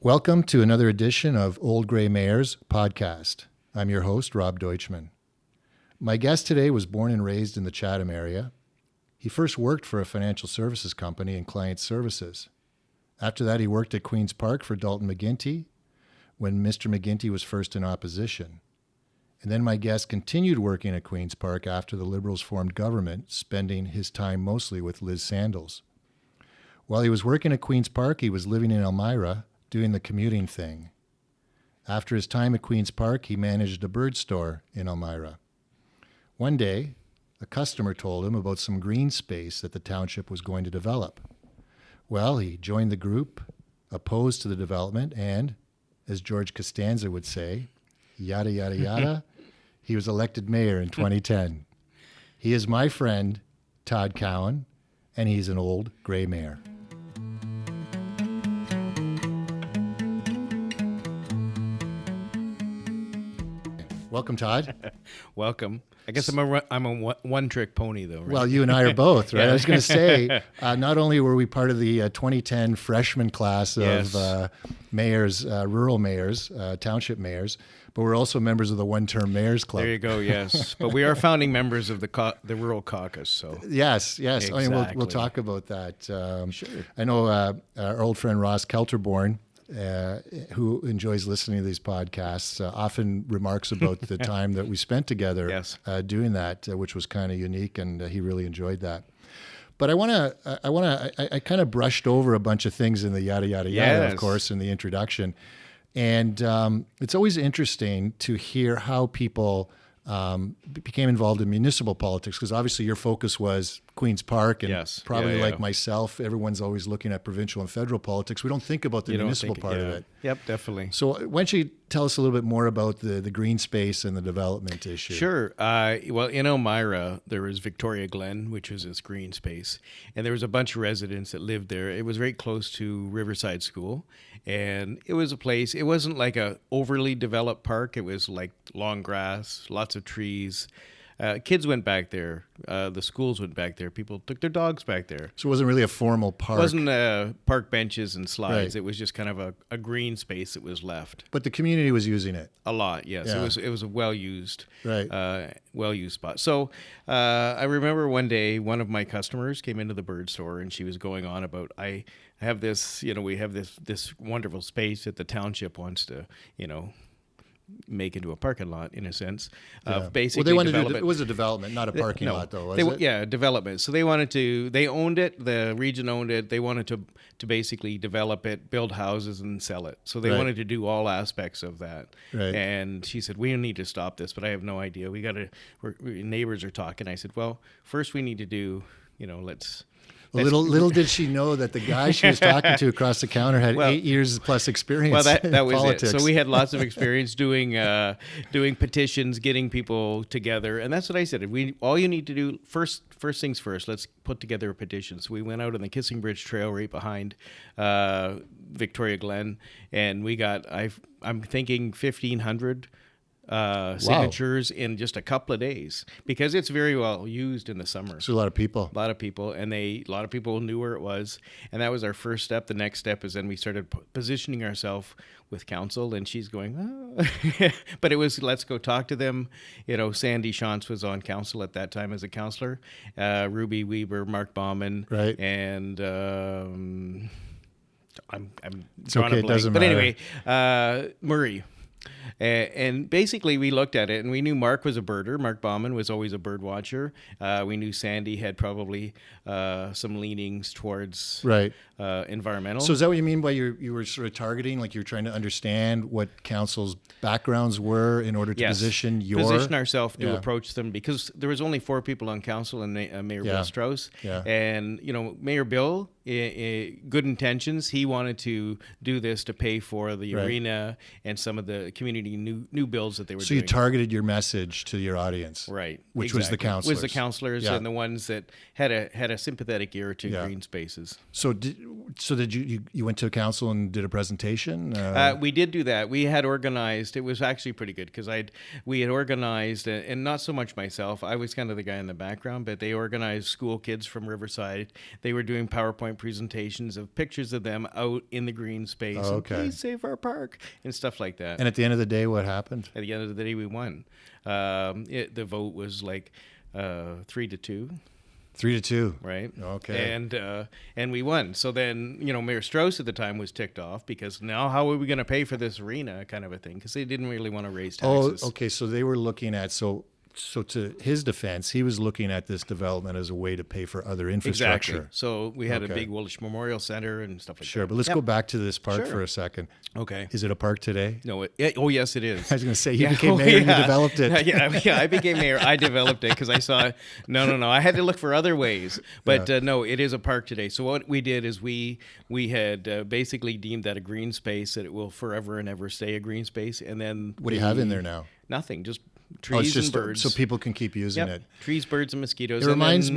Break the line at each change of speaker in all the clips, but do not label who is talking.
Welcome to another edition of Old Grey Mayors podcast. I'm your host, Rob Deutschman. My guest today was born and raised in the Chatham area. He first worked for a financial services company in client services. After that, he worked at Queen's Park for Dalton McGuinty when Mr. McGuinty was first in opposition. And then my guest continued working at Queen's Park after the Liberals formed government, spending his time mostly with Liz Sandals. While he was working at Queen's Park, he was living in Elmira, doing the commuting thing. After his time at Queen's Park, he managed a bird store in Elmira. One day, a customer told him about some green space that the township was going to develop. Well, he joined the group, opposed to the development, and, as George Costanza would say, yada, yada, yada, he was elected mayor in 2010. He is my friend, Todd Cowan, and he's an old gray mayor. Welcome, Todd.
Welcome. I guess I'm a one-trick pony, though, right?
Well, you and I are both, right?
Yeah.
I was going to say, not only were we part of the 2010 freshman class of
Yes.
mayors, rural mayors, township mayors, but we're also members of the one-term mayors club.
There you go, yes. But we are founding members of the Rural Caucus, so.
Yes.
Exactly.
I mean, we'll talk about that.
Sure.
I know our old friend Ross Kelterborn, who enjoys listening to these podcasts, often remarks about the time that we spent together
Yes.
Doing that, which was kind of unique, and he really enjoyed that. But I kind of brushed over a bunch of things in the yada, yada, yada,
Yes.
of course, in the introduction. And it's always interesting to hear how people became involved in municipal politics, because obviously your focus was Queen's Park, and
Yes.
probably
Yeah.
like myself, everyone's always looking at provincial and federal politics. We don't think about the
You don't
municipal
think-
part of
yeah.
it.
Yep, definitely.
So why don't you tell us a little bit more about the green space and the development issue?
Sure. Well, in Elmira, there was Victoria Glen, which was this green space, and there was a bunch of residents that lived there. It was very close to Riverside School, and it was a place. It wasn't like a overly developed park. It was like long grass, lots of trees. Kids went back there. The schools went back there. People took their dogs back there.
So it wasn't really a formal park.
It wasn't park benches and slides.
Right.
It was just kind of a green space that was left.
But the community was using it.
A lot, yes.
Yeah.
It was a well used spot. So I remember one day one of my customers came into the bird store and she was going on about I have this, we have this wonderful space that the township wants to, make into a parking lot in a sense. Basically,
well, they wanted
develop
to. It was a development, not a parking lot, though. Was it?
Yeah, development. So they owned it. The region owned it. They wanted to basically develop it, build houses, and sell it. So they
Right.
wanted to do all aspects of that.
Right.
And she said, "We need to stop this," but I have no idea. Neighbors are talking. I said, "Well, first we need to do, let's."
Little did she know that the guy she was talking to across the counter had 8 years plus experience.
Well, that
in
was
politics.
it. So we had lots of experience doing petitions, getting people together, and that's what I said. All you need to do first things first. Let's put together a petition. So we went out on the Kissing Bridge Trail right behind Victoria Glen, and we got I'm thinking 1,500. Signatures in just a couple of days, because it's very well used in the summer.
So a lot of people.
And a lot of people knew where it was, and that was our first step. The next step is then we started positioning ourselves with council, and she's going, oh. But it was, let's go talk to them. Sandy Shantz was on council at that time as a councillor, Ruby Weber, Mark Bauman,
Right.
and I'm
It's okay, it doesn't
but
matter.
anyway, Murray. And basically, we looked at it, and we knew Mark was a birder. Mark Bauman was always a bird watcher. We knew Sandy had probably some leanings towards
Right.
Environmental.
So is that what you mean by you were sort of targeting, like you're trying to understand what council's backgrounds were in order to
Yes.
position
ourselves to
Yeah.
approach them, because there was only 4 people on council and Mayor Bill Strauss.
Yeah.
And, Mayor Bill, good intentions. He wanted to do this to pay for the
Right.
arena and some of the community community new bills that they were
So
doing.
you targeted your message to your audience,
Right.
Which was the counselors.
Was the counselors and the ones that had a sympathetic ear to green spaces.
So did you went to a council and did a presentation?
We did do that. We had organized. It was actually pretty good because we had organized, and not so much myself. I was kind of the guy in the background, but they organized school kids from Riverside. They were doing PowerPoint presentations of pictures of them out in the green space.
Oh, okay.
And, please save our park and stuff like that.
And at the end of the day, what happened?
At the end of the day, we won. The vote was like 3-2.
3-2.
Right.
Okay.
And we won. So then, Mayor Strauss at the time was ticked off because now how are we going to pay for this arena kind of a thing? Because they didn't really want to raise taxes.
Oh, okay. So they were looking at So to his defense, he was looking at this development as a way to pay for other infrastructure.
Exactly. So we had a big Woolwich Memorial Center and stuff like that.
Sure, but let's go back to this park for a second.
Okay.
Is it a park today?
No. Oh, yes, it is.
I was going to say, you became mayor and you developed it.
yeah, I became mayor. I developed it because I saw, no. I had to look for other ways. But no, it is a park today. So what we did is we had basically deemed that a green space, that it will forever and ever stay a green space. And then
What do you have in there now?
Nothing, just trees and birds,
so people can keep using it.
Trees, birds, and mosquitoes.
It reminds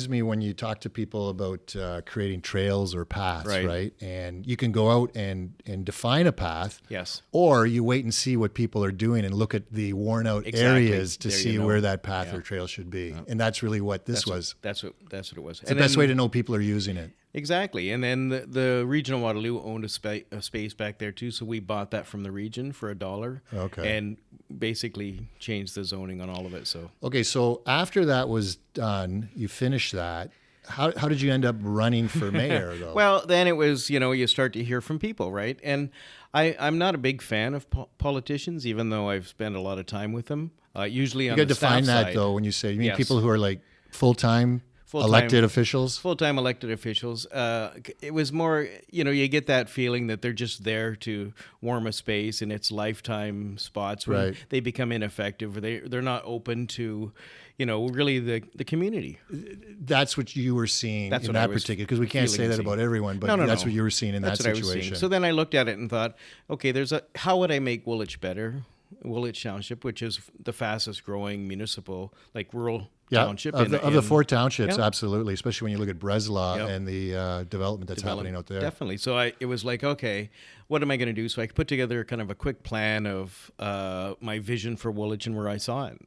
me when you talk to people about creating trails or paths, right? And you can go out and define a path.
Yes.
Or you wait and see what people are doing and look at the worn out areas to see where that path or trail should be. And that's really what this was.
That's what it was.
It's the best way to know people are using it.
Exactly. And then the Regional Waterloo owned a space back there too, so we bought that from the region for $1.
Okay.
And basically changed the zoning on all of it. So
okay, so after that was done, you finished that. How did you end up running for mayor, though?
Well, then it was, you start to hear from people, right? And I'm not a big fan of politicians, even though I've spent a lot of time with them. Usually on the staff side.
You got to define that, though, when you say, you mean people who are like full-time elected officials?
Full-time elected officials. It was more, you get that feeling that they're just there to warm a space in its lifetime spots when they become ineffective, or they're not open to, really the community.
That's what you were seeing in that particular, because we can't say that about everyone, but that's what you were seeing in that situation.
So then I looked at it and thought, okay, how would I make Woolwich better? Woolwich Township, which is the fastest growing municipal, rural township.
Of the 4 townships, absolutely, especially when you look at Breslau and the development that's happening out there.
Definitely. So it was like, okay, what am I going to do? So I put together kind of a quick plan of my vision for Woolwich and where I saw it.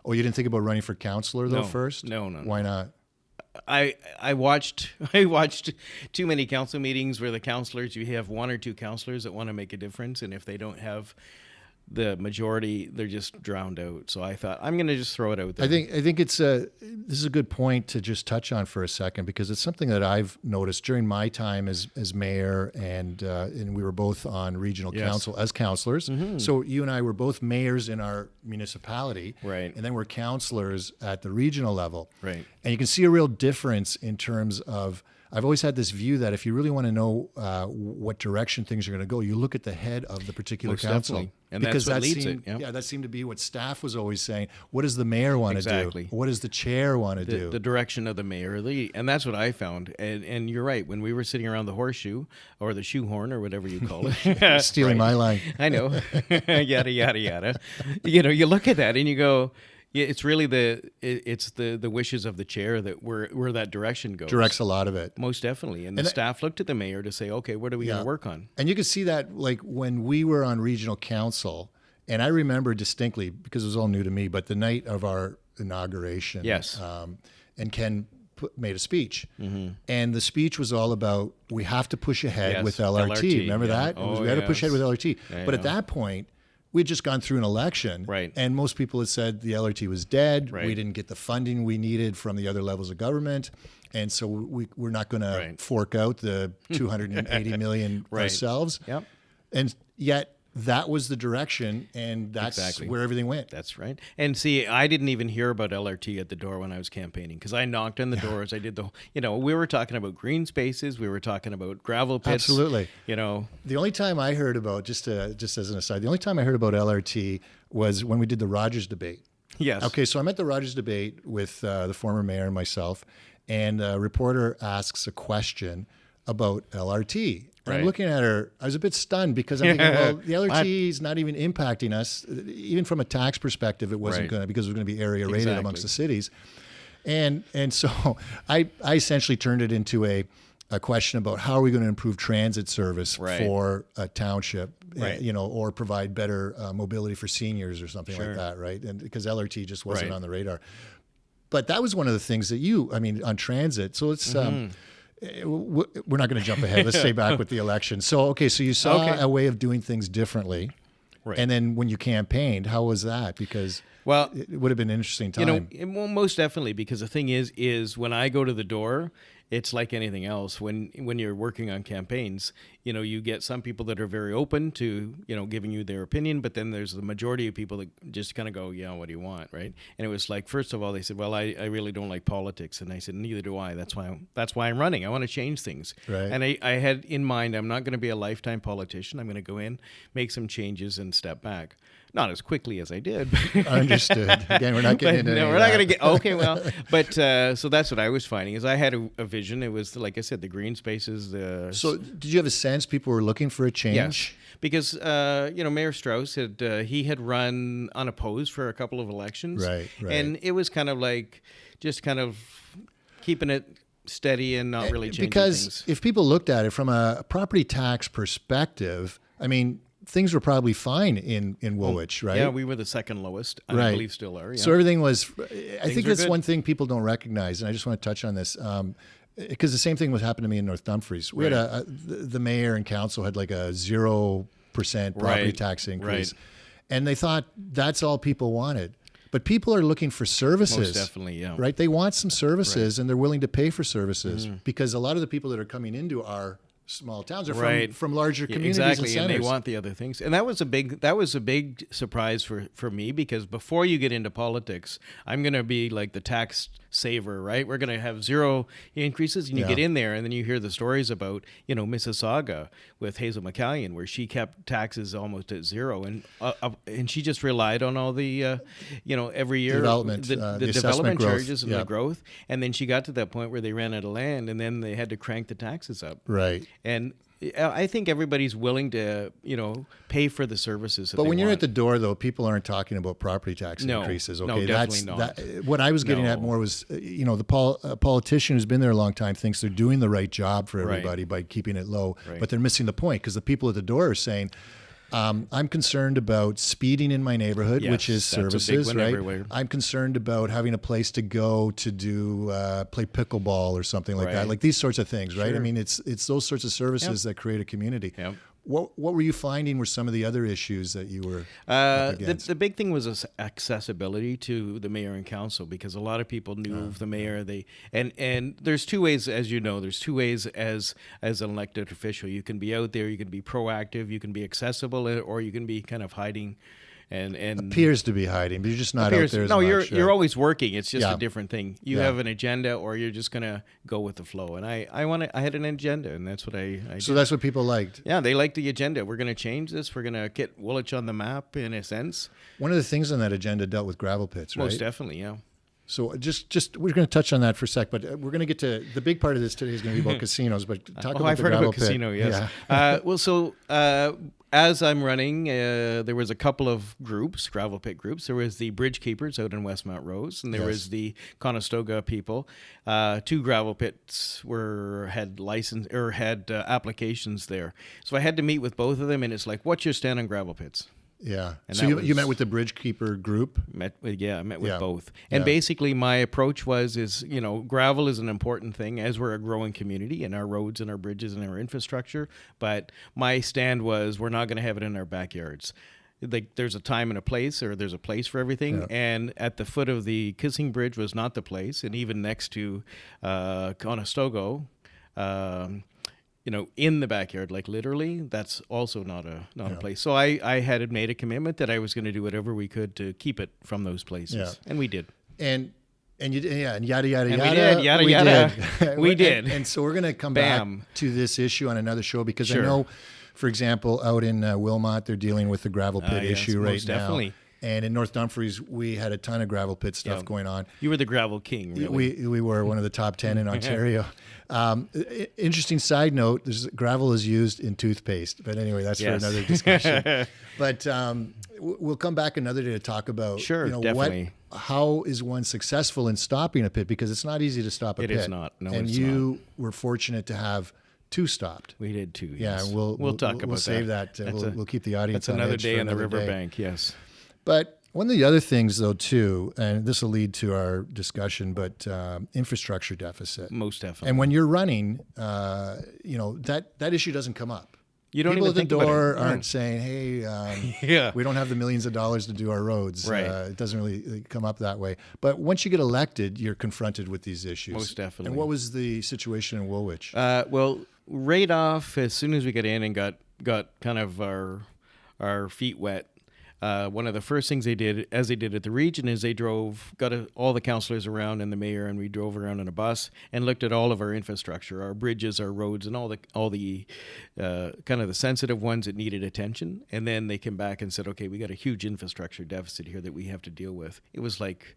Oh, you didn't think about running for councillor, though, first?
No.
Why not?
I watched too many council meetings where the councillors, you have 1 or 2 councillors that want to make a difference, and if they don't have the majority, they're just drowned out. So I thought, I'm going to just throw it out there.
I think this is a good point to just touch on for a second, because it's something that I've noticed during my time as mayor, and we were both on regional council as councillors. Mm-hmm. So you and I were both mayors in our municipality,
right?
And then we're councillors at the regional level,
right?
And you can see a real difference in terms of, I've always had this view that if you really want to know what direction things are going to go, you look at the head of the particular council.
Definitely. And because that's what leads it.
Yeah, that seemed to be what staff was always saying. What does the mayor want to do? What does the chair want to do?
The direction of the mayor. And that's what I found. And you're right. When we were sitting around the horseshoe or the shoehorn or whatever you call it.
Stealing my line.
I know. Yada, yada, yada. You look at that and you go, yeah, it's really the wishes of the chair that where that direction goes.
Directs a lot of it.
Most definitely. And the staff looked at the mayor to say, okay, what are we going to work on?
And you could see that when we were on regional council, and I remember distinctly, because it was all new to me, but the night of our inauguration.
Yes.
And Ken made a speech.
Mm-hmm.
And the speech was all about, we have to push ahead with LRT. Remember that? We had to push ahead with LRT. But at that point, we had just gone through an election,
right?
And most people had said the LRT was dead.
Right.
We didn't get the funding we needed from the other levels of government, and so we're not going to fork out the $280 million ourselves.
Yep.
And yet that was the direction, and that's where everything went.
That's right. And see, I didn't even hear about LRT at the door when I was campaigning, because I knocked on the doors. I did we were talking about green spaces. We were talking about gravel pits.
Absolutely.
The
only time I heard about, just as an aside, the only time I heard about LRT was when we did the Rogers debate.
Yes.
Okay, so I'm at the Rogers debate with the former mayor and myself, and a reporter asks a question about LRT. And I'm
Right.
looking at her. I was a bit stunned because I'm thinking, well, the LRT is not even impacting us. Even from a tax perspective, it wasn't
Right.
going to, because it was going to be area rated
Exactly.
amongst the cities. And so I essentially turned it into a question about how are we going to improve transit service
Right.
for a township,
Right.
or provide better mobility for seniors or something
Sure.
like that, right? And because LRT just wasn't
Right.
on the radar. But that was one of the things that on transit. So it's, we're not going to jump ahead. Let's stay back with the election. So you saw
Okay.
a way of doing things differently.
Right.
And then when you campaigned, how was that? Because
Well,
it would have been an interesting time.
well, most definitely, because the thing is when I go to the door, it's like anything else. When you're working on campaigns, you get some people that are very open to, giving you their opinion, but then there's the majority of people that just kind of go, yeah, what do you want, right? And it was like, first of all, they said, well, I really don't like politics. And I said, neither do I. That's why I'm running. I want to change things.
Right.
And I had in mind, I'm not going to be a lifetime politician. I'm going to go in, make some changes, and step back. Not as quickly as I did.
Understood. Again, we're not getting into
No,
any
we're
of
not
that.
going to get. Okay, well, but so that's what I was finding is I had a vision. It was like I said, the green spaces.
So did you have a sense people were looking for a change?
Yes, because Mayor Strauss had run unopposed for a couple of elections,
Right.
and it was kind of like just kind of keeping it steady and not really changing
Because
things.
if people looked at it from a property tax perspective, I mean, things were probably fine in Woolwich, right?
Yeah, we were the second lowest. I
Right.
believe still are. Yeah.
So everything was, I think
are
that's
good.
one thing people don't recognize, and I just want to touch on this. Because the same thing was happening to me in North Dumfries. We had the mayor and council had like a 0% property
Right.
tax increase.
Right.
And they thought that's all people wanted. But people are looking for services.
Most definitely, yeah.
Right? They want some services and they're willing to pay for services because a lot of the people that are coming into our small towns are from larger
Yeah,
communities
exactly,
and centers.
and they want the other things. And that was a big surprise for me because before you get into politics, I'm going to be like the tax saver, right? We're going to have zero increases, and you
Yeah.
get in there, and then you hear the stories about Mississauga with Hazel McCallion, where she kept taxes almost at zero, and she just relied on all the every year
Development,
the
the assessment
development
growth.
charges and
Yeah.
the growth, and then she got to that point where they ran out of land, and then they had to crank the taxes up.
Right.
And I think everybody's willing to, pay for the services.
But when you're at the door, though, people aren't talking about property tax
No.
increases.
No,
Okay,
definitely not.
What I was getting at
No.
more was, a politician who's been there a long time thinks they're doing the right job for
Right.
everybody by keeping it low,
Right.
but they're missing the point because the people at the door are saying, I'm concerned about speeding in my neighborhood,
Yes,
which is
that's a big
services,
one
right?
everywhere.
I'm concerned about having a place to go to do play pickleball or something like that,
Right.
like these sorts of things, right? I
Sure.
mean, it's those sorts of services that create a community.
Yep.
What were you finding were some of the other issues that you were up against?
The big thing was accessibility to the mayor and council because a lot of people knew of the mayor. And there's two ways, as you know, there's two ways as an elected official. You can be out there, you can be proactive, you can be accessible, or you can be kind of hiding. And
appears to be hiding, but you're just not out there as
no,
much.
you're always working. It's just
Yeah.
a different thing. You
Yeah.
have an agenda, or you're just gonna go with the flow. And I had an agenda, and that's what I
So
did.
that's what people liked.
Yeah, they liked the agenda. We're gonna change this. We're gonna get Woolwich on the map in a sense.
One of the things on that agenda dealt with gravel pits, right?
Most definitely, yeah.
So just we're going to touch on that for a sec, but we're going to get to the big part of this today is going to be about casinos. But talk about
I've
the
heard
gravel
about
pit.
casino. Yes.
Yeah.
As I'm running, there was a couple of groups, gravel pit groups. There was the Bridge Keepers out in Westmount Rose, and there
Yes.
was the Conestoga people. Two gravel pits had license or had applications there. So I had to meet with both of them, and it's like, what's your stand on gravel pits?
Yeah.
And
So
that
you met
was-
with the Bridge Keeper group.
I met with
Yeah.
both. And
Yeah.
basically my approach is gravel is an important thing as we're a growing community and our roads and our bridges and our infrastructure. But my stand was we're not going to have it in our backyards. Like there's a time and a place, or there's a place for everything.
Yeah.
And at the foot of the Kissing Bridge was not the place. And even next to Conestoga, in the backyard, like literally, that's also not a place. So I had made a commitment that I was going to do whatever we could to keep it from those places,
Yeah.
and we did.
And you did, and yada yada
And we
yada.
did, yada,
we
yada.
Did.
We did.
And so we're going to come
Bam.
back to this issue on another show because I
Sure.
know, for example, out in Wilmot, they're dealing with the gravel pit
Yes,
issue right
most
now.
definitely.
And in North Dumfries, we had a ton of gravel pit stuff
Yeah.
going on.
You were the gravel king, really.
We were one of the top 10 in Ontario. Interesting side note, gravel is used in toothpaste. But anyway, that's for
Yes.
another discussion. But we'll come back another day to talk about
Sure, definitely.
how is one successful in stopping a pit, because it's not easy to stop a pit.
It is not. No,
and
it's
you were fortunate to have 2 stopped.
We did too.
Yeah,
Yes.
we'll
talk about
we'll save that. We'll keep the audience
That's
on
another
edge
day
for
on the
another day.
riverbank. Yes.
But one of the other things, though, too, and this will lead to our discussion, but infrastructure deficit.
Most definitely.
And when you're running, that issue doesn't come up.
You don't
People
even
at the
think about
door
it.
aren't saying, "Hey,
Yeah.
we don't have the millions of dollars to do our roads."
Right.
It doesn't really come up that way. But once you get elected, you're confronted with these issues.
Most definitely.
And what was the situation in Woolwich?
Well, right off, as soon as we got in and got kind of our feet wet, one of the first things they did, as they did at the region, is they got all the councillors around and the mayor, and we drove around in a bus and looked at all of our infrastructure, our bridges, our roads, and all the kind of the sensitive ones that needed attention. And then they came back and said, okay, we got a huge infrastructure deficit here that we have to deal with. It was like,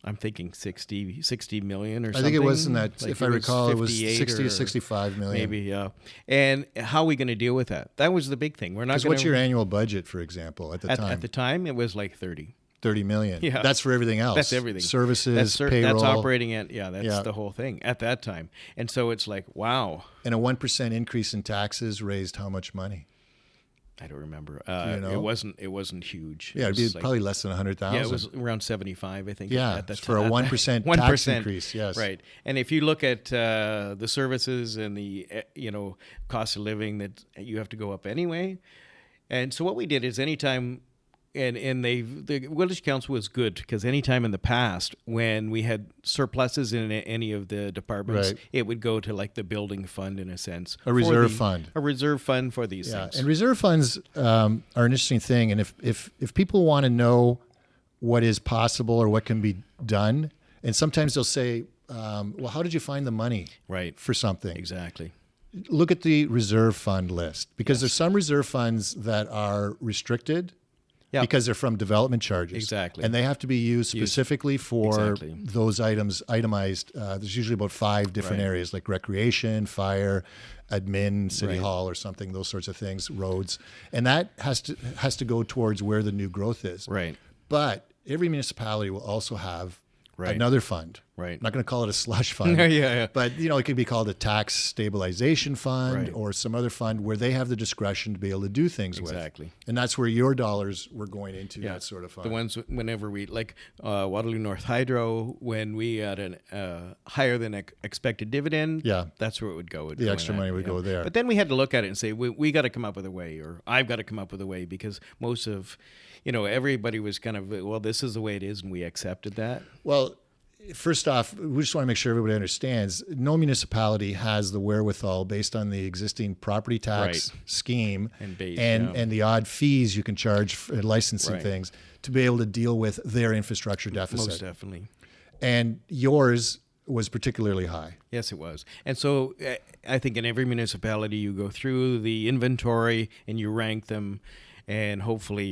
I'm thinking 60 million or something.
I think it was in that,
Like
if I recall, it was
58
60
or
to 65 million.
maybe, yeah. And how are we going to deal with that? That was the big thing. We're not
Because
going
what's your annual budget, for example, at the time?
At the time, it was like 30.
30 million.
Yeah.
That's for everything else.
That's everything.
Services, payroll.
That's operating at, that's
Yeah.
the whole thing at that time. And so it's like, wow.
And a 1% increase in taxes raised how much money?
I don't remember.
you know?
It wasn't huge.
Yeah, it'd be
was like-
probably less than 100,000.
Yeah, it was around 75, I think.
Yeah,
at that
for a
time.
1%
1%.
tax increase, yes.
Right. And if you look at the services and the cost of living, that you have to go up anyway. And so what we did is anytime, and the Woolwich Council was good, because anytime in the past when we had surpluses in any of the departments,
Right.
it would go to like the building fund, in a sense.
A reserve fund.
A reserve fund for these
Yeah,
things.
and reserve funds are an interesting thing. And if people want to know what is possible or what can be done, and sometimes they'll say, well, how did you find the money
Right.
for something?
Exactly.
Look at the reserve fund list, because there's some reserve funds that are restricted.
Yeah.
Because they're from development charges.
Exactly.
And they have to be used specifically for
Exactly.
those items itemized. There's usually about 5 different
Right.
areas, like recreation, fire, admin, city
Right.
hall or something, those sorts of things, roads. And that has to go towards where the new growth is.
Right.
But every municipality will also have
Right.
another fund.
Right.
I'm not going to call it a slush fund.
Yeah.
But, it could be called a tax stabilization fund
Right.
or some other fund where they have the discretion to be able to do things with.
Exactly.
And that's where your dollars were going into,
Yeah,
that sort of fund.
the ones whenever we, like Waterloo North Hydro, when we had an higher than expected dividend,
Yeah.
that's where it would go.
The extra money would go there.
But then we had to look at it and say, we got to come up with a way, or I've got to come up with a way, because most of, everybody was kind of, well, this is the way it is, and we accepted that.
Well, first off, we just want to make sure everybody understands no municipality has the wherewithal, based on the existing property tax
Right.
scheme
And base,
and the odd fees you can charge for licensing
Right.
things, to be able to deal with their infrastructure deficit.
Most definitely.
And yours was particularly high.
Yes, it was. And so I think in every municipality, you go through the inventory and you rank them, and hopefully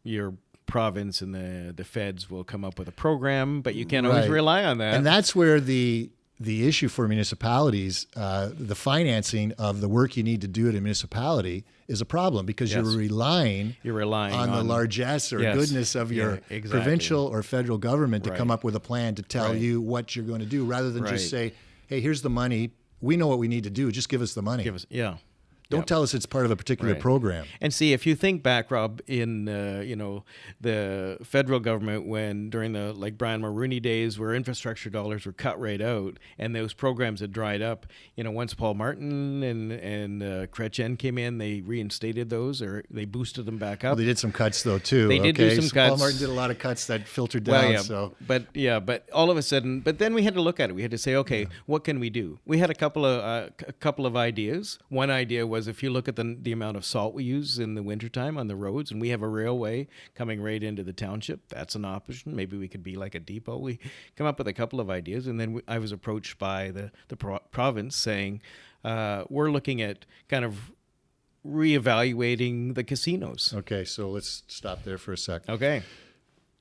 your province and the feds will come up with a program, but you can't always
Right.
rely on that.
And that's where the issue for municipalities, the financing of the work you need to do at a municipality, is a problem, because
Yes.
you're relying on the largesse or
Yes.
goodness of your
Yeah, exactly.
provincial or federal government to
Right.
come up with a plan to tell
Right.
you what you're going to do, rather than
Right.
just say, hey, here's the money. We know what we need to do. Just give us the money.
Yeah.
Don't tell us it's part of a particular
Right.
program.
And see, if you think back, Rob, in the federal government, when during the Brian Mulroney days, where infrastructure dollars were cut right out, and those programs had dried up, once Paul Martin and Chrétien came in, they reinstated those, or they boosted them back up.
Well, they did some cuts, though, too.
They did do some
so Paul
cuts.
Martin did a lot of cuts that filtered down.
But all of a sudden, but then we had to look at it. We had to say, okay, what can we do? We had a couple of ideas. One idea was, if you look at the amount of salt we use in the wintertime on the roads, and we have a railway coming right into the township, that's an option. Maybe we could be like a depot. We come up with a couple of ideas, and then I was approached by the province saying, we're looking at kind of reevaluating the casinos.
Okay, so let's stop there for a sec.
Okay.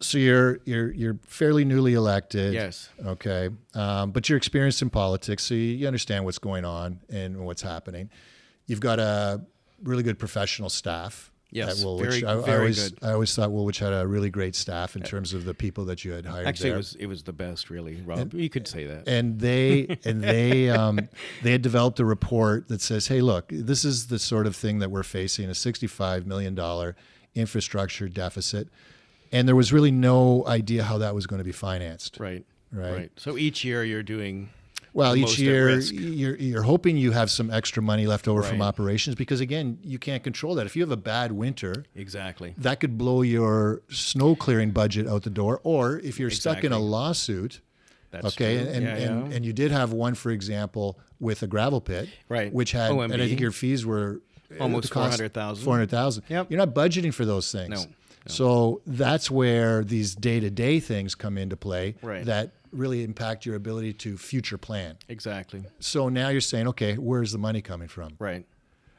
So you're fairly newly elected.
Yes.
Okay, but you're experienced in politics, so you understand what's going on and what's happening. You've got a really good professional staff.
Yes,
at Woolwich.
very good.
I always thought Woolwich had a really great staff in terms of the people that you had hired.
Actually,
there.
it was the best, really, Rob. You could say that.
And they they had developed a report that says, hey, look, this is the sort of thing that we're facing: a $65 million infrastructure deficit, and there was really no idea how that was going to be financed.
Right.
Right.
So each year you're doing.
Well,
the
each
most
year
at risk.
you're hoping you have some extra money left over from
Right.
operations, because again, you can't control that. If you have a bad winter,
Exactly.
that could blow your snow clearing budget out the door. Or if you're stuck in a
Exactly.
lawsuit,
That's
okay,
true.
and you did have one, for example, with a gravel pit,
Right.
which had,
OMB.
and I think your fees were
Almost
the cost-
400,000.
400,000.
Yep.
You're not budgeting for those things.
No.
So that's where these day-to-day things come into play
Right.
that really impact your ability to future plan.
Exactly.
So now you're saying, okay, where's the money coming from?
Right.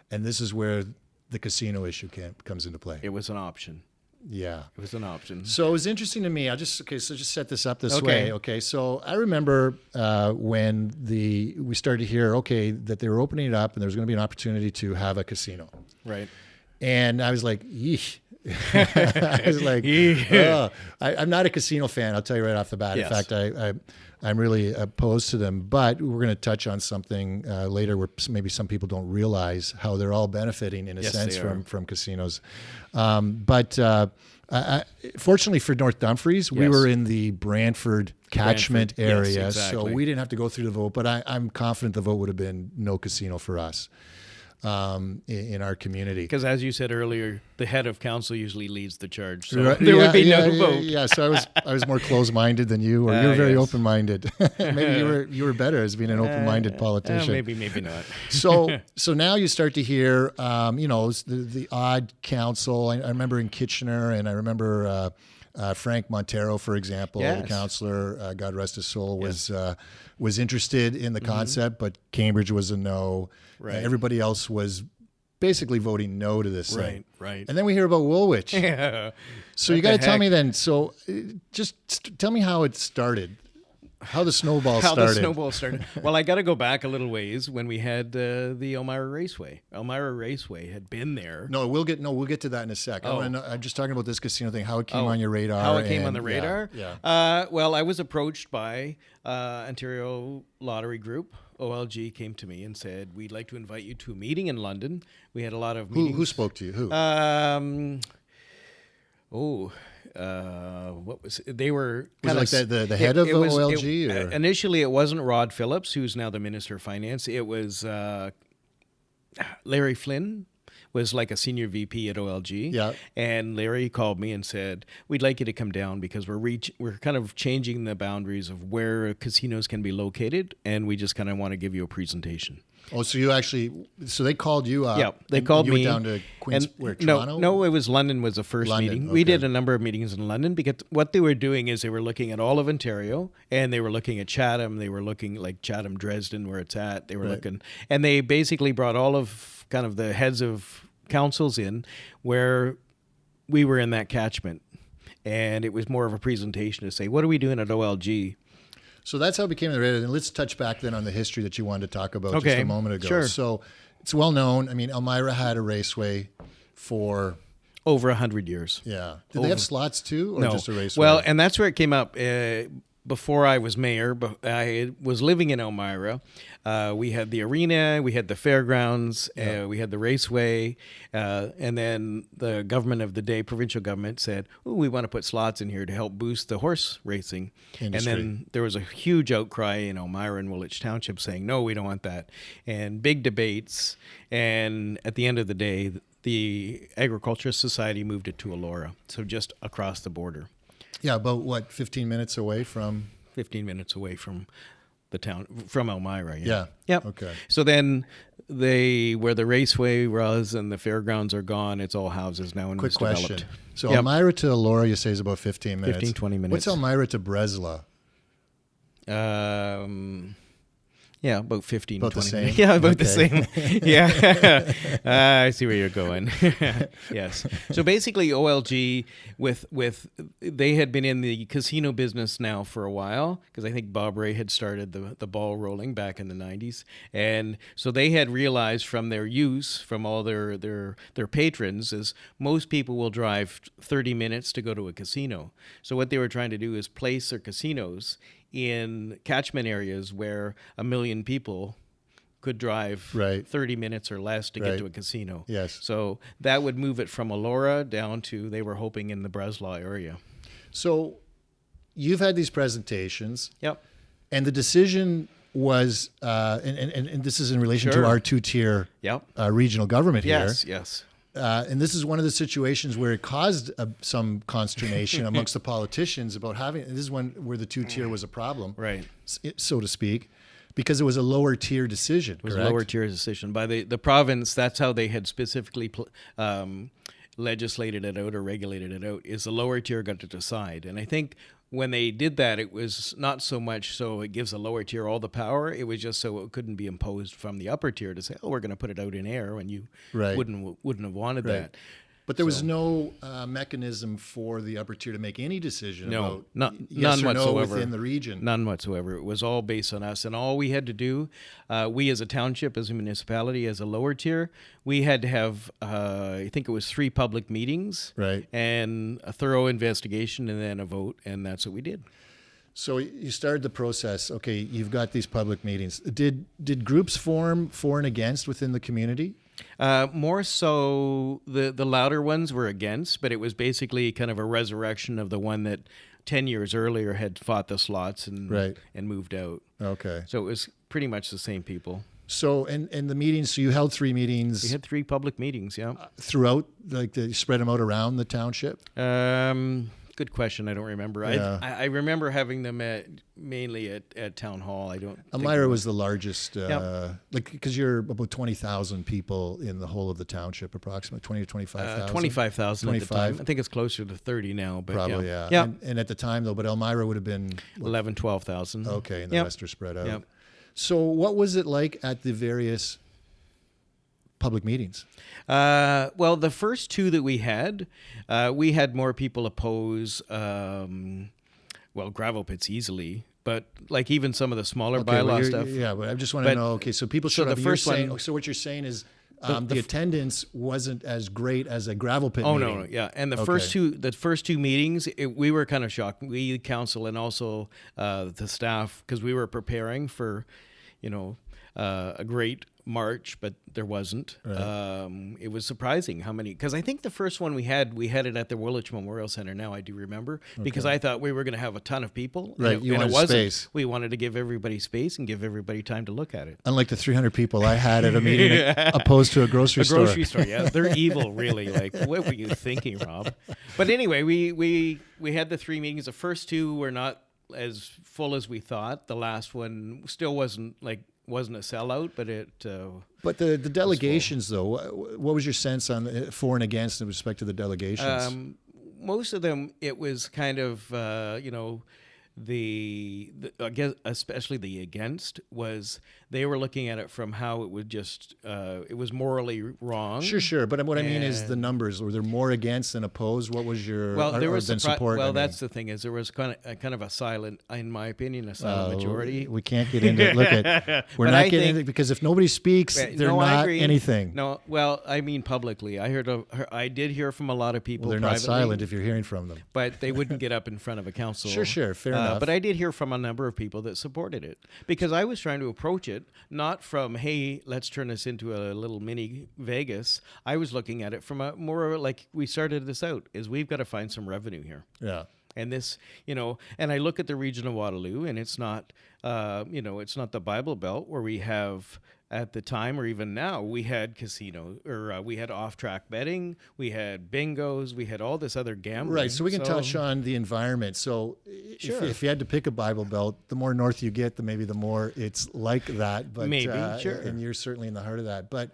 And this is where the casino issue comes into play.
It was an option.
Yeah.
It was an option.
So it was interesting to me. So just set this up this
Okay.
way. Okay. So I remember when we started to hear, that they were opening it up and there was going to be an opportunity to have a casino.
Right.
And I was like, yeesh. I was like,
Yeah.
I'm not a casino fan. I'll tell you right off the bat.
Yes.
In fact, I'm really opposed to them. But we're going to touch on something later where maybe some people don't realize how they're all benefiting in a
Yes,
sense
they are.
from casinos. But fortunately for North Dumfries, we
Yes.
were in the Brantford catchment
Brantford, yes,
area,
exactly.
so we didn't have to go through the vote. But I'm confident the vote would have been no casino for us in our community.
Because as you said earlier, the head of council usually leads the charge. So
Right.
there would be
Yeah,
no vote.
Yeah, so I was more closed-minded than you, or you were very
Yes.
open-minded. Maybe you were better as being an open-minded politician.
Maybe not.
So now you start to hear, the odd council. I remember in Kitchener, and I remember Frank Montero, for example,
Yes.
the councillor, God rest his soul, was interested in the concept, but Cambridge was a no.
Right.
Everybody else was basically voting no to this thing.
Right.
And then we hear about Woolwich.
Yeah.
So you got to tell me then. So just tell me how it started, how the snowball
How
started.
the snowball started. Well, I got to go back a little ways when we had the Elmira Raceway. Elmira Raceway had been there.
No, we'll get to that in a sec.
Oh.
I'm just talking about this casino thing. How it came on your radar?
How it came on
and-
the radar?
Yeah.
Well, I was approached by Ontario Lottery Group. OLG came to me and said, "We'd like to invite you to a meeting in London." We had a lot of meetings.
Who spoke to you? Who?
What was it? They were
Was it
kind
like the head of OLG? or?
Initially, it wasn't Rod Phillips, who's now the Minister of Finance. It was Larry Flynn. Was like a senior VP at OLG.
Yeah.
And Larry called me and said, "We'd like you to come down because we're kind of changing the boundaries of where casinos can be located, and we just kind of want to give you a presentation."
Oh, so they called you up.
Yeah, they
and
called
you
me.
went down to Queens, Toronto?
No, it was London was the first
London,
meeting.
okay.
We did a number of meetings in London because what they were doing is they were looking at all of Ontario and they were looking at Chatham. They were looking like Chatham, Dresden, where it's at. They were
Right.
looking, and they basically brought all of kind of the heads of councils in where we were in that catchment. And it was more of a presentation to say, what are we doing at OLG?
So that's how it became the radar. And let's touch back then on the history that you wanted to talk about just
Okay,
a moment ago.
sure.
So it's well known. I mean, Elmira had a raceway for,
Over 100 years.
yeah. Did they have slots too, or
No.
just a raceway?
Well, and that's where it came up. Before I was mayor, but I was living in Elmira. We had the arena, we had the fairgrounds, we had the raceway, and then the government of the day, provincial government, said, "Oh, we want to put slots in here to help boost the horse racing."
Industry.
And then there was a huge outcry in Elmira and Woolwich Township saying, "No, we don't want that," and big debates. And at the end of the day, the Agricultural Society moved it to Elora, so just across the border.
yeah, about 15 minutes away from.
15 minutes away from the town, from Elmira.
Yeah.
Yep.
Okay.
So then where the raceway was and the fairgrounds are gone, it's all houses now and
Quick
it's
question.
developed.
So
Yep.
Elmira to Elora, you say, is about 15 minutes.
15, 20 minutes.
What's Elmira to Bresla?
Yeah, about 15,
About the
20
same?
minutes. Yeah, about the
Okay.
same. Yeah. I see where you're going. Yes. So basically OLG they had been in the casino business now for a while, because I think Bob Ray had started the ball rolling back in the 90s. And so they had realized from their use, from all their patrons, is most people will drive 30 minutes to go to a casino. So what they were trying to do is place their casinos in catchment areas where 1 million people could drive
Right.
30 minutes or less to
Right.
get to a casino.
Yes.
So that would move it from Elora down to, they were hoping, in the Breslau area.
So you've had these presentations,
Yep.
and the decision was, and this is in relation
Sure.
to our two-tier
Yep.
Regional government here.
Yes.
And this is one of the situations where it caused some consternation amongst the politicians about having. And this is where the two-tier was a problem,
Right.
so to speak, because it was a lower tier decision.
It was
correct?
a lower tier decision by the province. That's how they had specifically legislated it out or regulated it out, is the lower tier got to decide. And I think when they did that, it was not so much so it gives the lower tier all the power. It was just so it couldn't be imposed from the upper tier to say, oh, we're going to put it out in air, when you
Right.
wouldn't have wanted
Right.
that.
But there was no mechanism for the upper tier to make any decision
No,
about
none
yes or no
whatsoever.
within the region.
None whatsoever. It was all based on us. And all we had to do, we as a township, as a municipality, as a lower tier, we had to have, I think it was 3 public meetings,
Right.
and a thorough investigation, and then a vote. And that's what we did.
So you started the process. Okay, you've got these public meetings. Did groups form for and against within the community?
More so, the louder ones were against, but it was basically kind of a resurrection of the one that 10 years earlier had fought the slots and
Right.
and moved out.
Okay.
So it was pretty much the same people.
So and the meetings. So you held 3 meetings
We had 3 public meetings, yeah.
throughout, like you spread them out around the township.
Good question. I don't remember.
Yeah.
I remember having them mainly at Town Hall. I don't think
Elmira was the largest,
Yep.
because you're about 20,000 people in the whole of the township, approximately 20 to 25,000.
25,000 at the
25.
time. I think it's closer to 30 now, but
Probably, yeah.
Yeah.
And at the time, though, but Elmira would have been
11, 12,000.
okay, and the
Yep.
rest are spread out.
Yep.
So what was it like at the various public meetings?
Well, the first 2 that we had more people oppose, gravel pits easily, but like even some of the smaller
Okay,
bylaw
well,
stuff.
yeah, but I just want to
But-
know, okay, so people
so
showed
the
up. You're
first
saying,
one-
so what you're saying is
The
the attendance wasn't as great as a gravel pit
Oh
meeting.
no, yeah, and the
Okay.
first two meetings, we were kind of shocked. We, council, and also the staff, because we were preparing for, a great march, but there wasn't.
Right.
It was surprising how many. Because I think the first one we had it at the Woolwich Memorial Center. Now I do remember, because I thought we were going to have a ton of people.
Right,
and
you
and
wanted
it wasn't.
space.
We wanted to give everybody space and give everybody time to look at it.
Unlike the 300 people I had at a meeting opposed to a grocery store.
Grocery store, yeah, they're evil, really. Like, what were you thinking, Rob? But anyway, we had the 3 meetings. The first 2 were not as full as we thought. The last one still wasn't a sellout, but it.
But the delegations, though, what was your sense on for and against in respect to the delegations?
Most of them, it was kind of I guess especially the against was they were looking at it from how it would just it was morally wrong.
Sure. But what I mean is the numbers. Were there more against than opposed? What was your
there was
than support?
Well,
I mean?
that's the thing, is there was kind of a silent, in my opinion, a silent majority.
We can't get into it. Look at we're
But
not
I
getting
think-
into because if nobody speaks, they're
No, I
not
agree.
anything.
No, well, I mean publicly. I did hear from a lot of people.
Well, they're not
privately,
silent if you're hearing from them.
but they wouldn't get up in front of a council.
Sure, fair enough.
But I did hear from a number of people that supported it, because I was trying to approach it not from, hey, let's turn this into a little mini Vegas. I was looking at it from a more like, we started this out, is we've got to find some revenue here.
Yeah.
And this, and I look at the region of Waterloo, and it's not, it's not the Bible Belt where we have, at the time or even now, we had casino, or we had off-track betting, we had bingos, we had all this other gambling.
Right, so we can touch on the environment. So
Sure.
if you had to pick a Bible Belt, the more north you get, the more it's like that. But
Maybe, sure.
And you're certainly in the heart of that. But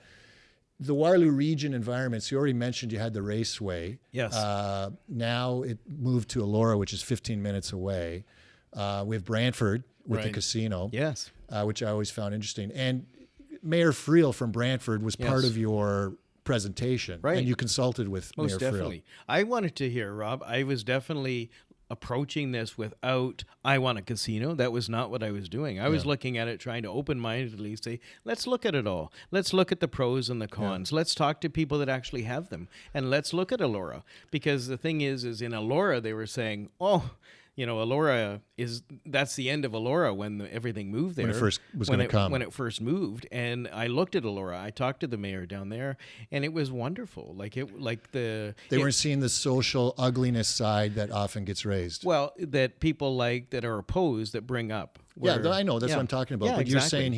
the Waterloo region environments, you already mentioned you had the raceway.
Yes.
Now it moved to Elora, which is 15 minutes away. We have Brantford, with the
Right.
casino,
Yes.
which I always found interesting. And Mayor Friel from Brantford was part
Yes.
of your presentation,
Right.
and you consulted with
Most
Mayor
definitely. I wanted to hear, Rob. I was definitely approaching this without, I want a casino. That was not what I was doing. I was looking at it trying to open-mindedly say, let's look at it all. Let's look at the pros and the cons. Let's talk to people that actually have them. And let's look at Elora. Because the thing is in Elora, they were saying, Elora that's the end of Elora when everything moved there.
When it first was going to come.
When it first moved. And I looked at Elora. I talked to the mayor down there, and it was wonderful. They
weren't seeing the social ugliness side that often gets raised.
Well, that people that are opposed that bring up.
I know. That's what I'm talking about.
Yeah,
but you're
exactly.
saying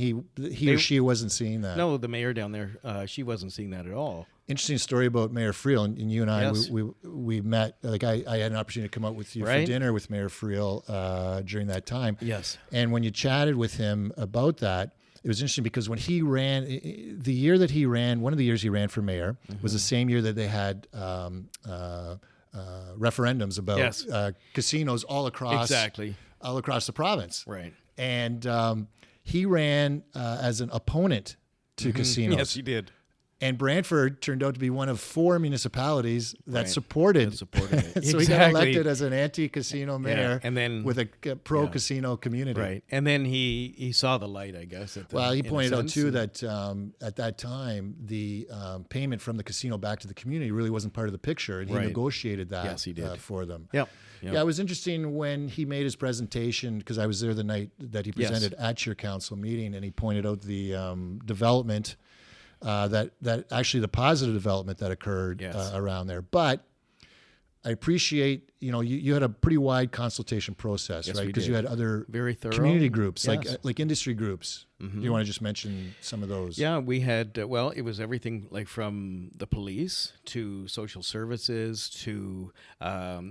he or she wasn't seeing that.
No, the mayor down there, she wasn't seeing that at all.
Interesting story about Mayor Friel, and you and I,
Yes.
we met. Like I had an opportunity to come out with you for
Right.
dinner with Mayor Friel during that time.
Yes.
And when you chatted with him about that, it was interesting because when he ran, the year that he ran, one of the years he ran for mayor was the same year that they had referendums about
Yes.
casinos all across the province.
Right.
And he ran as an opponent to casinos.
Yes, he did.
And Brantford turned out to be one of 4 municipalities that
Right.
supported
That supported it.
So he got
Exactly.
elected as an anti-casino mayor,
and then-
with a pro-casino community.
Right. And then he saw the light, I guess.
Well, he pointed out too
that.
that at that time the payment from the casino back to the community really wasn't part of the picture, and he
Right.
negotiated that
Yes, he did.
for them.
Yep.
Yeah, it was interesting when he made his presentation, because I was there the night that he presented at your council meeting, and he pointed out the development, that actually the positive development that occurred around there. But I appreciate, you had a pretty wide consultation process,
Yes,
right?
we
Because
did.
you had other
Very thorough.
community groups,
Yes.
like industry groups. Do you want to just mention some of those?
Yeah, we had, it was everything from the police to social services to,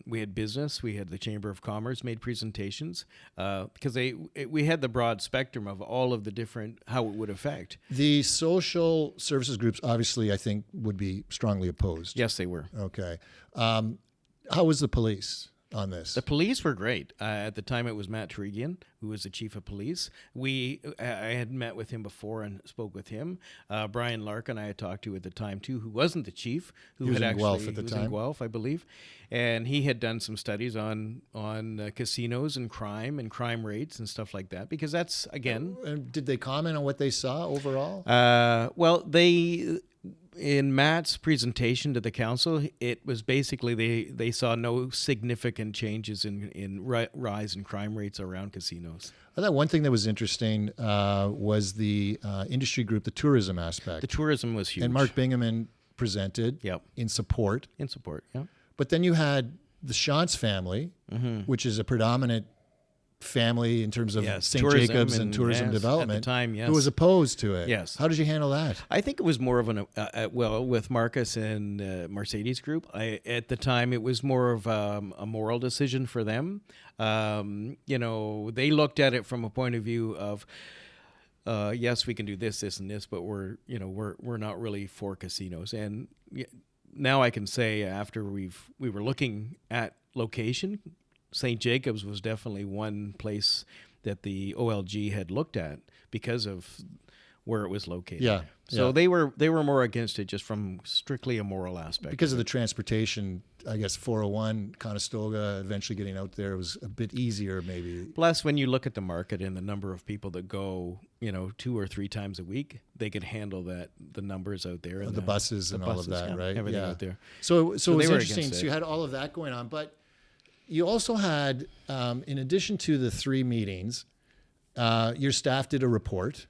we had business, we had the Chamber of Commerce made presentations, because we had the broad spectrum of all of the different, how it would affect.
The social services groups, obviously, I think, would be strongly opposed.
Yes, they were.
Okay. How was the police on this?
The police were great. At the time, it was Matt Tregian, who was the chief of police. I had met with him before and spoke with him. Brian Larkin, I had talked to at the time too, who wasn't the chief, who
He was
had
in Guelph
actually
at the
he was
time.
in Guelph, I believe, and he had done some studies on casinos and crime rates and stuff like that. Because that's again.
And did they comment on what they saw overall?
In Matt's presentation to the council, it was basically they saw no significant changes in rise in crime rates around casinos.
I thought one thing that was interesting was the industry group, the tourism aspect.
The tourism was huge.
And Mark Bingaman presented in support.
In support, yeah.
But then you had the Shantz family, which is a predominant family in terms of St.
tourism
Jacobs and tourism
at the
development,
time, yes.
who was opposed to it.
Yes.
How did you handle that?
I think it was more of with Marcus and Mercedes Group. At the time, it was more of a moral decision for them. They looked at it from a point of view of, yes, we can do this, and this, but we're not really for casinos. And now I can say, after we were looking at location, St. Jacobs was definitely one place that the OLG had looked at because of where it was located.
Yeah.
So they were more against it just from strictly a moral aspect.
Because of the transportation, I guess 401, Conestoga, eventually getting out there was a bit easier maybe.
Plus, when you look at the market and the number of people that go, 2 or 3 times a week, they could handle the numbers out there. And
The buses and all of that, right?
Everything out there.
So it was
they were
interesting.
against
So you
it.
had all of that going on, but you also had, in addition to the 3 meetings, your staff did a report,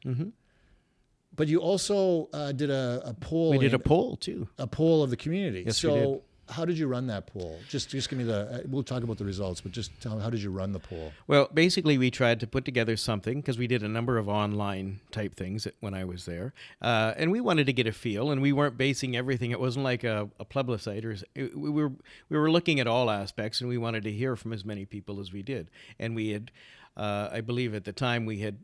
but you also did a poll.
We did a poll too.
A poll of the community.
Yes,
so
we did.
how did you run that poll? Just give me we'll talk about the results, but just tell me, how did you run the poll?
Well, basically, we tried to put together something because we did a number of online type things when I was there, and we wanted to get a feel. And we weren't basing everything. It wasn't like a plebiscite. We were looking at all aspects, and we wanted to hear from as many people as we did. And we had, I believe, at the time we had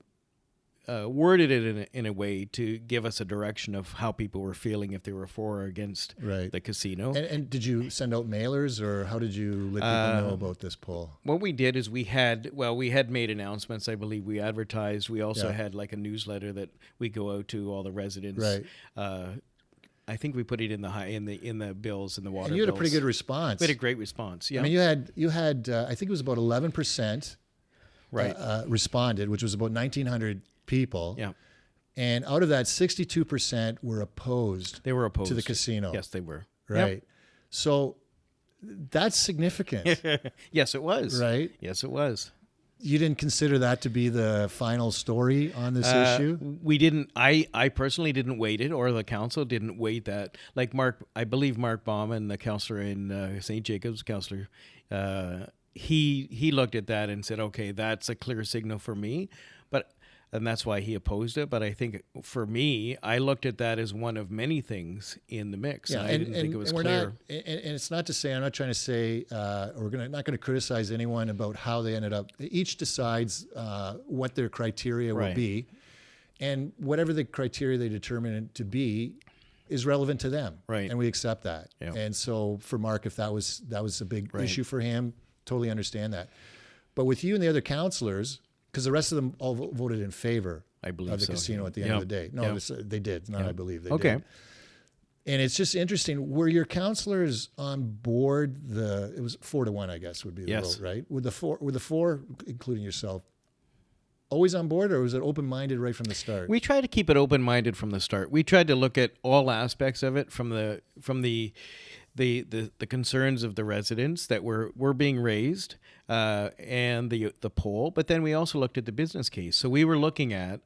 worded it in a way to give us a direction of how people were feeling, if they were for or against the casino.
And did you send out mailers, or how did you let people know about this poll?
What we did is we had made announcements. I believe we advertised. We also had like a newsletter that we go out to all the residents.
Right.
I think we put it in the bills, in the water.
And you had
bills.
a pretty good response.
We had a great response. Yeah.
I mean, you had I think it was about 11%.
Right.
Responded, which was about 1,900 people.
Yeah.
And out of that, 62% were opposed.
They were opposed
to the casino.
Yes, they were.
Right.
Yep.
So that's significant.
Yes, it was.
Right.
Yes, it was.
You didn't consider that to be the final story on this issue?
We didn't. I personally didn't weight it, or the council didn't weight that. Like I believe Mark Bauman, the councillor in St. Jacobs, councillor, he looked at that and said, okay, that's a clear signal for me. And that's why he opposed it. But I think for me, I looked at that as one of many things in the mix.
Yeah,
and I didn't think it was clear.
And it's not to say, I'm not trying to say, we're not going to criticize anyone about how they ended up. Each decides what their criteria will be. And whatever the criteria they determine it to be is relevant to them.
Right.
And we accept that. Yeah. And so for Mark, if that was a big issue for him, totally understand that. But with you and the other councillors, because the rest of them all voted in favor of the casino at the end of the day. No, they did. Not I believe they did. And it's just interesting. Were your councillors on board? It was 4-1, I guess, would be the vote, right? Were the four, including yourself, always on board, or was it open-minded right from the start?
We tried to keep it open-minded from the start. We tried to look at all aspects of it, from the concerns of the residents that were being raised, and the poll, but then we also looked at the business case. So we were looking at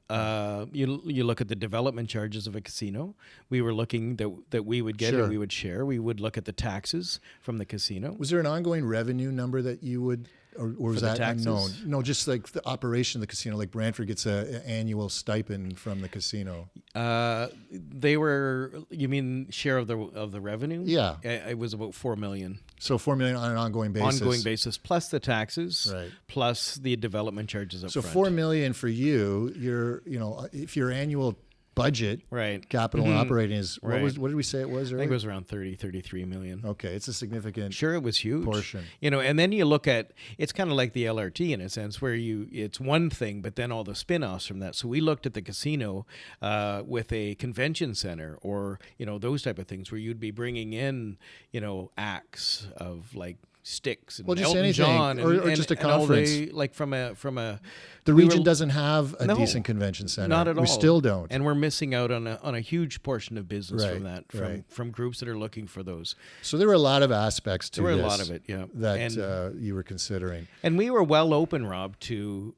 you look at the development charges of a casino. We were looking that we would get and we would share. We would look at the taxes from the casino.
Was there an ongoing revenue number that you would? Or was that unknown? No, just like the operation of the casino. Like Brantford gets an annual stipend from the casino.
They were. You mean share of the revenue?
Yeah,
it was about $4 million.
So $4 million on an ongoing basis.
Plus the taxes, plus the development charges up front.
So $4 million for you. If your annual budget, capital and operating is what did we say it was earlier?
I think it was around 33 million.
Okay, it's a significant
it was huge
portion.
And then you look at, it's kind of like the LRT in a sense, where it's one thing, but then all the spin-offs from that. So we looked at the casino with a convention center, or those type of things, where you'd be bringing in acts of like Sticks and Elton John,
or just a conference, the region doesn't have a decent convention center.
Not at all.
We still don't,
and we're missing out on a huge portion of business from that, from groups that are looking for those.
So there were a lot of aspects to
this.
There
were a lot of it,
that you were considering,
and we were well open, Rob, to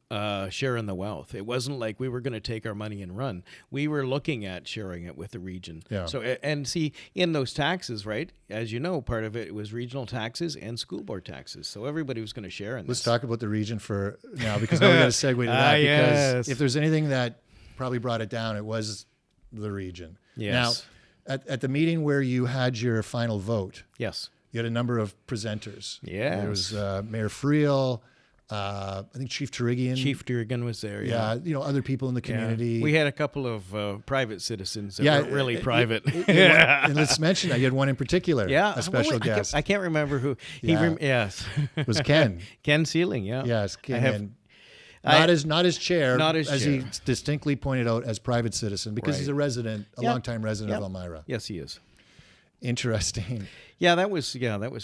sharing the wealth. It wasn't like we were going to take our money and run. We were looking at sharing it with the region. Yeah. So and see, in those taxes, right? As you know, part of it was regional taxes and school board taxes. So everybody was going to share in this.
Let's talk about the region for now, because now we got to segue to that. Because if there's anything that probably brought it down, it was the region.
Yes.
Now, at the meeting where you had your final vote,
yes,
you had a number of presenters.
Yes.
There was Mayor Friel, I think Chief Turigian.
Chief Turigian was there.
Yeah. Other people in the community.
Yeah. We had a couple of private citizens that weren't really private.
And let's mention that you had one in particular.
Yeah.
A special guest.
I can't remember who. Yes.
It was Ken.
Ken Sealing. Yeah.
Yes. Ken. Not as chair, as he distinctly pointed out, as private citizen, because he's a resident, a longtime resident of Elmira.
Yes, he is.
Interesting.
Yeah, that was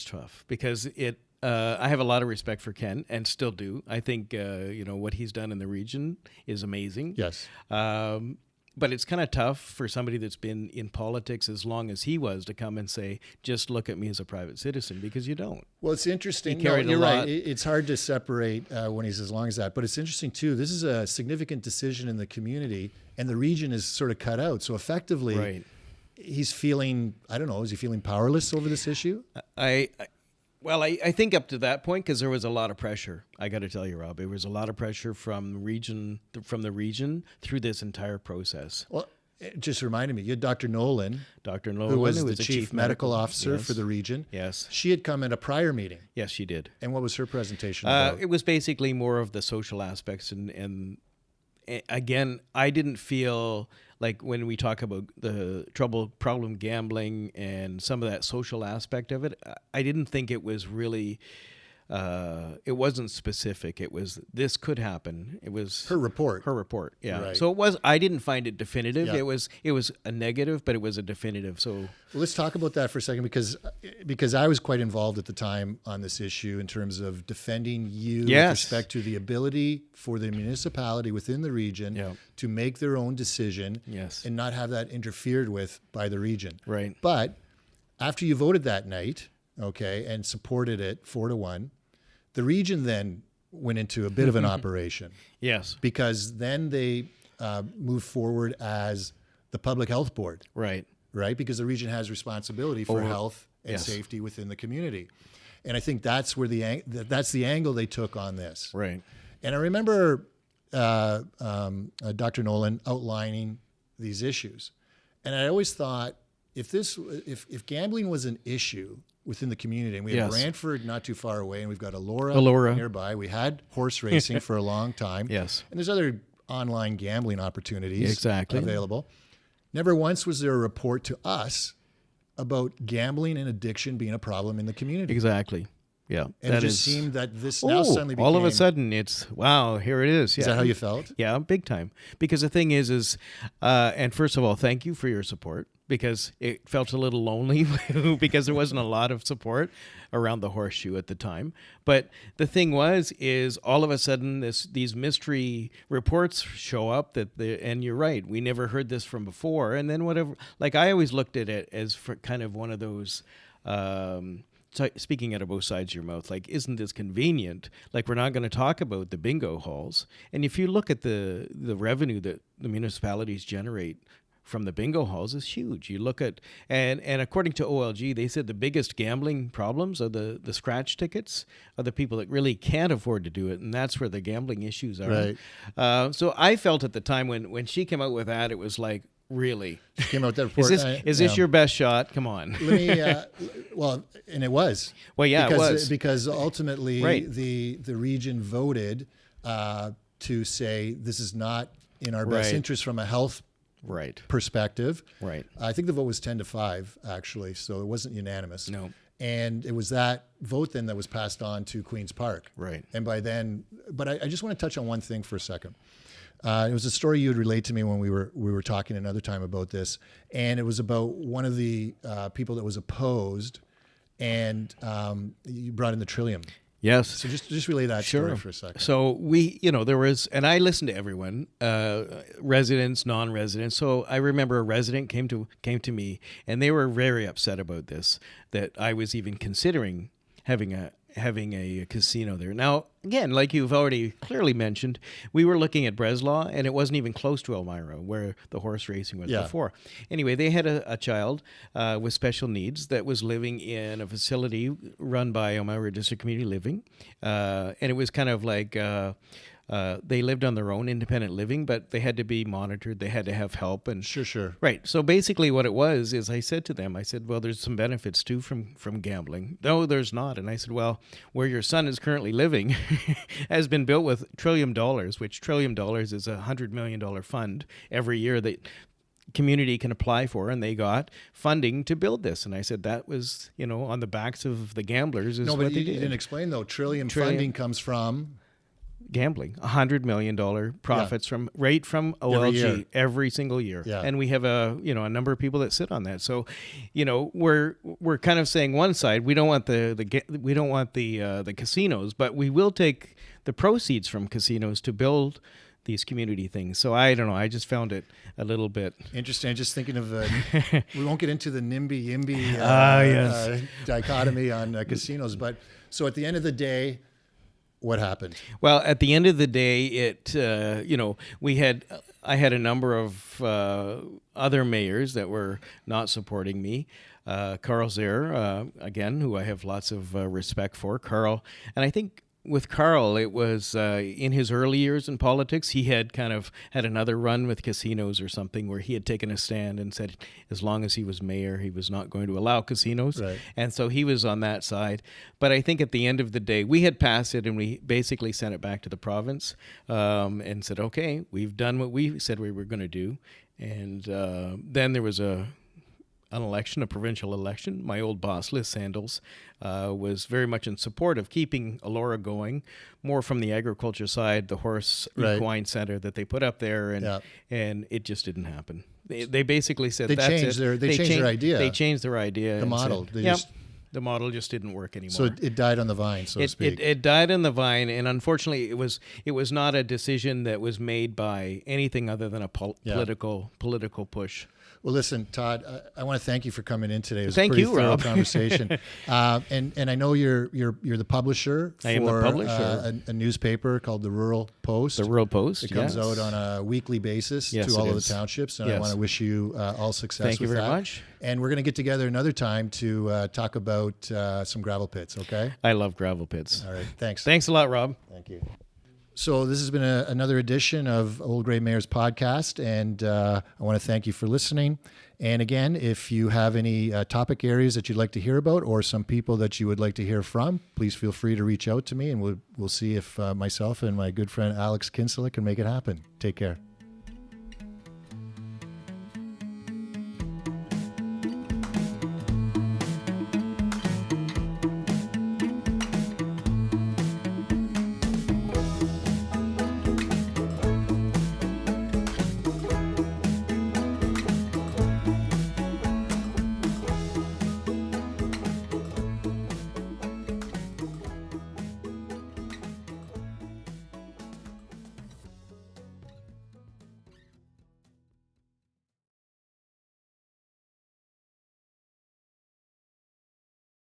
tough, because I have a lot of respect for Ken, and still do. I think what he's done in the region is amazing.
Yes.
But it's kind of tough for somebody that's been in politics as long as he was to come and say, just look at me as a private citizen, because you don't.
Well, it's interesting. You're right. It's hard to separate when he's as long as that. But it's interesting, too. This is a significant decision in the community, and the region is sort of cut out. So effectively, he's feeling, I don't know, is he feeling powerless over this issue?
I think up to that point, because there was a lot of pressure. I got to tell you, Rob, there was a lot of pressure from the region through this entire process.
Well, it just reminded me, you had Dr. Nolan,
who
was the chief medical officer for the region.
Yes.
She had come at a prior meeting.
Yes, she did.
And what was her presentation about?
It was basically more of the social aspects and again, I didn't feel like when we talk about the problem gambling and some of that social aspect of it, I didn't think it was really. It wasn't specific. It was this could happen. It was
Her report.
Yeah.
Right.
So it was. I didn't find it definitive.
Yeah.
It was a negative, but it was a definitive. So
Well, let's talk about that for a second because I was quite involved at the time on this issue in terms of defending you with
Yes.
respect to the ability for the municipality within the region
Yeah.
to make their own decision
Yes.
and not have that interfered with by the region.
Right.
But after you voted that night, okay, and supported it 4-1, the region then went into a bit of an operation
Yes.
because then they moved forward as the public health board.
Right.
Right? Because the region has responsibility for health and
yes.
safety within the community. And I think that's where that's the angle they took on this.
Right.
And I remember Dr. Nolan outlining these issues. And I always thought if gambling was an issue within the community, and we had
Yes.
Brantford not too far away, and we've got Elora nearby. We had horse racing for a long time.
Yes.
And there's other online gambling opportunities
Exactly.
available. Never once was there a report to us about gambling and addiction being a problem in the community.
Exactly. Yeah.
And it just seemed that this now suddenly became...
all of a sudden it's wow, here it is. Yeah.
Is that how you felt?
Yeah, big time. Because the thing is, and first of all, thank you for your support because it felt a little lonely because there wasn't a lot of support around the horseshoe at the time. But the thing is all of a sudden these mystery reports show up and you're right, we never heard this from before. And then whatever, like I always looked at it as for kind of one of those, speaking out of both sides of your mouth, like, isn't this convenient? Like, we're not going to talk about the bingo halls. And if you look at the revenue that the municipalities generate from the bingo halls is huge. You look at, and according to OLG, they said the biggest gambling problems are the scratch tickets, are the people that really can't afford to do it. And that's where the gambling issues are.
Right.
So I felt at the time when she came out with that, it was like, really?
She came out with that report.
Is this your best shot? Come on.
Let me, well, and it was.
Well, yeah,
because,
it was.
Because ultimately
Right.
the region voted to say this is not in our best
Right.
interest from a health
Right.
perspective.
Right.
I think the vote was 10-5, actually, so it wasn't unanimous.
No.
And it was that vote then that was passed on to Queen's Park.
Right.
And by then, but I just want to touch on one thing for a second. It was a story you had relayed to me when we were talking another time about this, and it was about one of the people that was opposed, and you brought in the Trillium.
Yes.
So just relay that story for a second.
So there was, and I listened to everyone, residents, non-residents. So I remember a resident came to me, and they were very upset about this, that I was even considering having a casino there. Now, again, like you've already clearly mentioned, we were looking at Breslau, and it wasn't even close to Elmira, where the horse racing was before. Anyway, they had a child with special needs that was living in a facility run by Elmira District Community Living, and it was kind of like... they lived on their own, independent living, but they had to be monitored. They had to have help. And
Sure.
Right. So basically what it was is I said to them, well, there's some benefits too from gambling. No, there's not. And I said, well, where your son is currently living has been built with $1 trillion, which $1 trillion is a $100 million fund every year that community can apply for, and they got funding to build this. And I said that was, on the backs of the gamblers is
No,
what
but
they
you
did.
didn't explain, though. Trillium funding comes from...
Gambling, $100 million profits from OLG every single year.
Yeah.
And we have a number of people that sit on that. So, we're kind of saying one side, we don't want the casinos, but we will take the proceeds from casinos to build these community things. So I don't know. I just found it a little bit
interesting. Just thinking of, we won't get into the NIMBY-YIMBY
yes.
Dichotomy on casinos, but so at the end of the day, what happened? Well,
at the end of the day, I had a number of other mayors that were not supporting me. Carl Zare, again, who I have lots of respect for. Carl, and I think with Carl, it was in his early years in politics, he had kind of had another run with casinos or something where he had taken a stand and said as long as he was mayor, he was not going to allow casinos.
Right.
And so he was on that side. But I think at the end of the day, we had passed it and we basically sent it back to the province and said, okay, we've done what we said we were going to do. And then there was an election, a provincial election. My old boss, Liz Sandals, was very much in support of keeping Elora going, more from the agriculture side, the horse equine center that they put up there, and it just didn't happen. They basically said
they changed their idea.
They changed their idea.
The model.
Said, the model just didn't work anymore.
So it died on the vine, so to speak.
It died on the vine, and unfortunately, it was not a decision that was made by anything other than a political push.
Well, listen, Todd, I want to thank you for coming in today. It was
Thank
a pretty
you,
thorough
Rob.
conversation. And I know you're the publisher
I am the publisher.
a newspaper called the Rural Post.
The Rural Post,
It comes out on a weekly basis
Yes,
to all
it
of the
is.
townships, and I
Yes.
want to wish you all success
Thank you
with
very
that.
much.
And we're going to get together another time to talk about some gravel pits, okay?
I love gravel pits.
All right, thanks.
Thanks a lot, Rob.
Thank you. So this has been another edition of Old Grey Mayor's podcast, and I want to thank you for listening. And again, if you have any topic areas that you'd like to hear about or some people that you would like to hear from, please feel free to reach out to me, and we'll see if myself and my good friend Alex Kinsella can make it happen. Take care.